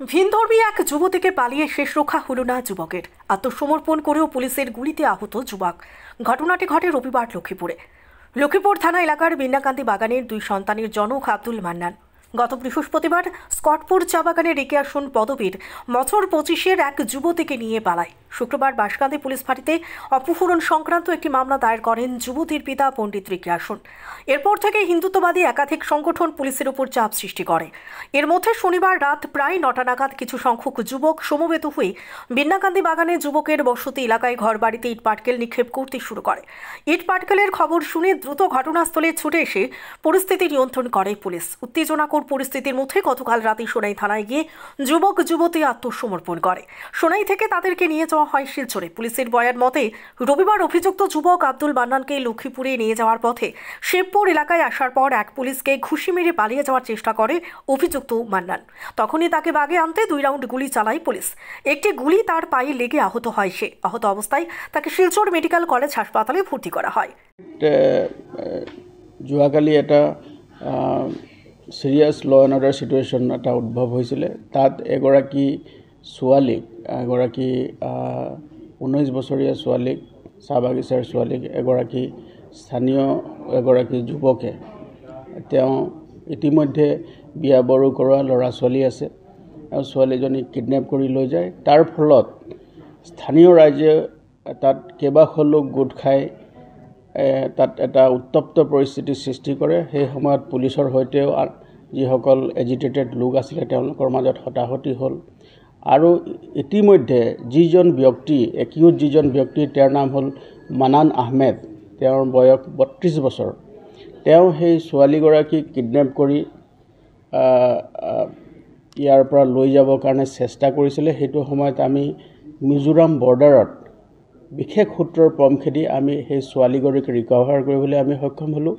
ভিনধর্মী এক যুবতীকে পালিয়ে শেষ রক্ষা হলো না যুবকের। আত্মসমর্পণ করেও পুলিশের গুলিতে আহত যুবক। ঘটনাটি ঘটে রবিবার লক্ষ্মীপুর থানা এলাকার বিন্নাকান্দি বাগানের দুই সন্তানের জনক আব্দুল মান্নান গত বৃহস্পতিবার স্কটপুর চা বাগানের রিক্রিয়েশন পদবীর বছর 25-এর এক যুবতীকে নিয়ে পালায়। শুক্রবার বাঁশকান্দি পুলিশ ফাঁড়িতে অপহরণ সংক্রান্ত একটি মামলা দায়ের করেন যুবতীর পিতা পণ্ডিত রিক্রিয়েশন। এরপর থেকে হিন্দুত্ববাদী একাধিক সংগঠন পুলিশের উপর চাপ সৃষ্টি করে। এর মধ্যে শনিবার রাত প্রায় 9টা নাগাদ কিছু সংখ্যক যুবক সমবেত হয়ে বিন্নাকান্দি বাগানে যুবকের বসতি এলাকায় ঘরবাড়িতে ইট পাটকেল নিক্ষেপ করতে শুরু করে। ইট পাটকেলের খবর শুনে দ্রুত ঘটনাস্থলে ছুটে এসে পরিস্থিতি নিয়ন্ত্রণ করে পুলিশ। উত্তেজনাকর পরিস্থিতির মধ্যে গতকাল রাতে সোনাই থানায় গিয়ে যুবক যুবতী আত্মসমর্পণ করে। সোনাই থেকে তাদেরকে নিয়ে যাওয়া হয় শিলচরে। পুলিশের বয়ান মতে রবিবার অভিযুক্ত যুবক আব্দুল মান্নানকে লক্ষ্মীপুরে নিয়ে যাওয়ার পথে শিবপুর এলাকায় আসার পর এক পুলিশকে ঘুষি মেরে পালিয়ে যাওয়ার চেষ্টা করে অভিযুক্ত মান্নান। তখনই তাকে বাগে আনতে 2 রাউন্ড গুলি চালায় পুলিশ। একটি গুলি তার পায়ে লেগে আহত হয় সে। আহত অবস্থায় তাকে শিলচর মেডিকেল কলেজ হাসপাতালে ভর্তি করা হয়। যোৱাকালি এটা সিৰিয়াস ল এণ্ড অৰ্ডাৰ সিচুৱেশ্যন এটা উদ্ভৱ হৈছিলে। তাত এগৰাকী 19 বছৰীয়া ছোৱালীক, চাহ বাগিচাৰ ছোৱালীক এগৰাকী স্থানীয় যুৱকে তেওঁ ইতিমধ্যে বিয়া বাৰু কৰোৱা ল'ৰা ছোৱালী আছে আৰু ছোৱালীজনীক কিডনেপ কৰি লৈ যায়। তাৰ ফলত স্থানীয় ৰাইজে তাত কেইবাশ লোক গোট খাই তাত এটা উত্তপ্ত পৰিস্থিতিৰ সৃষ্টি কৰে। সেই সময়ত পুলিচৰ সৈতেও যিসকল এজিটেটেড লোক আছিলে তেওঁলোকৰ মাজত হতাহতি হ'ল। আৰু ইতিমধ্যে যিজন ব্যক্তি তেওঁৰ নাম হ'ল মানান আহমেদ, তেওঁৰ বয়স 32 বছৰ। তেওঁ সেই ছোৱালীগৰাকীক কিডনেপ কৰি ইয়াৰ পৰা লৈ যাবৰ কাৰণে চেষ্টা কৰিছিলে। সেইটো সময়ত আমি মিজোৰাম বৰ্ডাৰত বিশেষ সূত্ৰৰ পমখেদি আমি সেই ছোৱালীগৰাকীক ৰিকভাৰ কৰিবলৈ আমি সক্ষম হ'লোঁ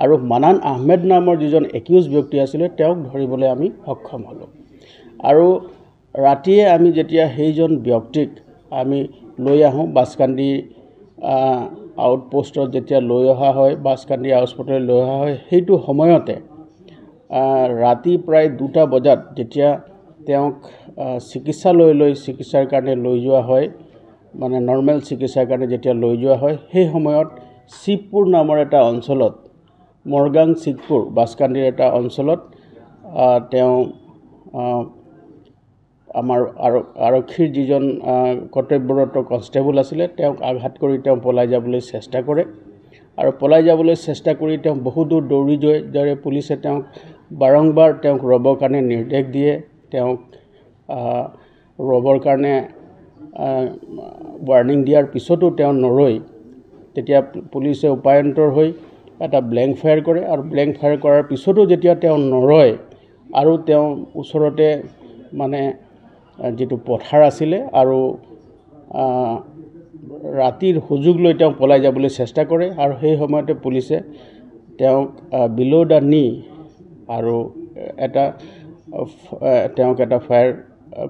আৰু মানান আহমেদ নামৰ যিজন একিউজ ব্যক্তি আছিলে তেওঁক ধৰিবলৈ আমি সক্ষম হ'লোঁ। আৰু ৰাতিয়ে আমি যেতিয়া সেইজন ব্যক্তিক আমি লৈ আহোঁ বাঁশকান্দি আউটপোষ্টত, যেতিয়া লৈ অহা হয় বাঁশকান্দি আউটপোষ্টলৈ লৈ অহা হয়, সেইটো সময়তে ৰাতি প্ৰায় 2টা বজাত যেতিয়া তেওঁক চিকিৎসাৰ কাৰণে লৈ যোৱা হয়, মানে নৰ্মেল চিকিৎসাৰ কাৰণে যেতিয়া লৈ যোৱা হয়, সেই সময়ত শিৱপুৰ নামৰ এটা অঞ্চলত, মৰগাং শিৱপুৰ বাঁশকান্দিৰ এটা অঞ্চলত তেওঁ আমাৰ আৰক্ষীৰ যিজন কৰ্তব্যৰত কনষ্টেবল আছিলে তেওঁক আঘাত কৰি তেওঁ পলাই যাবলৈ চেষ্টা কৰে। আৰু পলাই যাবলৈ চেষ্টা কৰি তেওঁ বহু দূৰ দৌৰি যায়। পুলিচে তেওঁক বাৰম্বাৰ ৰ'বৰ কাৰণে নিৰ্দেশ দিয়ে। তেওঁক ৰ'বৰ কাৰণে ৱাৰ্ণিং দিয়াৰ পিছতো তেওঁ নৰৈ তেতিয়া পুলিচে উপায়ন্তৰ হৈ এটা ব্লেংক ফায়াৰ কৰে। আৰু ব্লেংক ফায়াৰ কৰাৰ পিছতো যেতিয়া তেওঁ নৰয় আৰু তেওঁ ওচৰতে মানে যিটো পথাৰ আছিলে আৰু ৰাতিৰ সুযোগ লৈ তেওঁ পলাই যাবলৈ চেষ্টা কৰে। আৰু সেই সময়তে পুলিচে তেওঁক বিলো দ্য নি আৰু তেওঁক এটা ফায়াৰ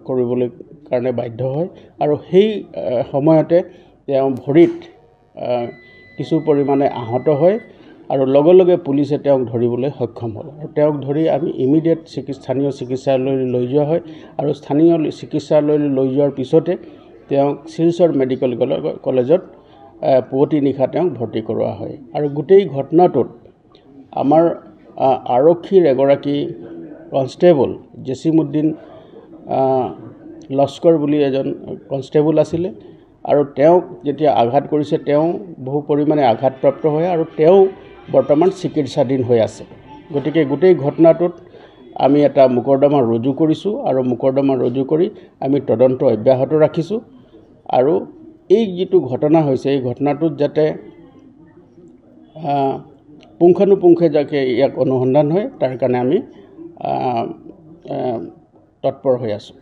কৰিবলৈ কাৰণে বাধ্য হয়। আৰু সেই সময়তে তেওঁ ভৰিত কিছু পৰিমাণে আহত হয় আৰু লগে লগে পুলিচে তেওঁক ধৰিবলৈ সক্ষম হ'ল। আৰু তেওঁক ধৰি আমি ইমিডিয়েট স্থানীয় চিকিৎসালয়লৈ লৈ যোৱা হয়। আৰু স্থানীয় চিকিৎসালয়লৈ লৈ যোৱাৰ পিছতে তেওঁক শিলচৰ মেডিকেল কলেজত পুৱতি নিশা তেওঁক ভৰ্তি কৰোৱা হয়। আৰু গোটেই ঘটনাটোত আমাৰ আৰক্ষীৰ এগৰাকী কনষ্টেবল জেছিমুদ্দিন লস্কৰ বুলি এজন কনষ্টেবল আছিলে। আৰু তেওঁক যেতিয়া আঘাত কৰিছে তেওঁ বহু পৰিমাণে আঘাতপ্ৰাপ্ত হয় আৰু তেওঁ বৰ্তমান চিকিৎসাধীন হৈ আছে। গতিকে গোটেই ঘটনাটোত আমি এটা মোকৰ্দমা ৰুজু কৰিছোঁ আৰু মোকৰ্দমা ৰুজু কৰি আমি তদন্ত অব্যাহত ৰাখিছোঁ। আৰু এই যিটো ঘটনা হৈছে এই ঘটনাটোত যাতে পুংখানুপুংখে যাতে ইয়াক অনুসন্ধান হয় তাৰ কাৰণে আমি তৎপৰ হৈ আছোঁ।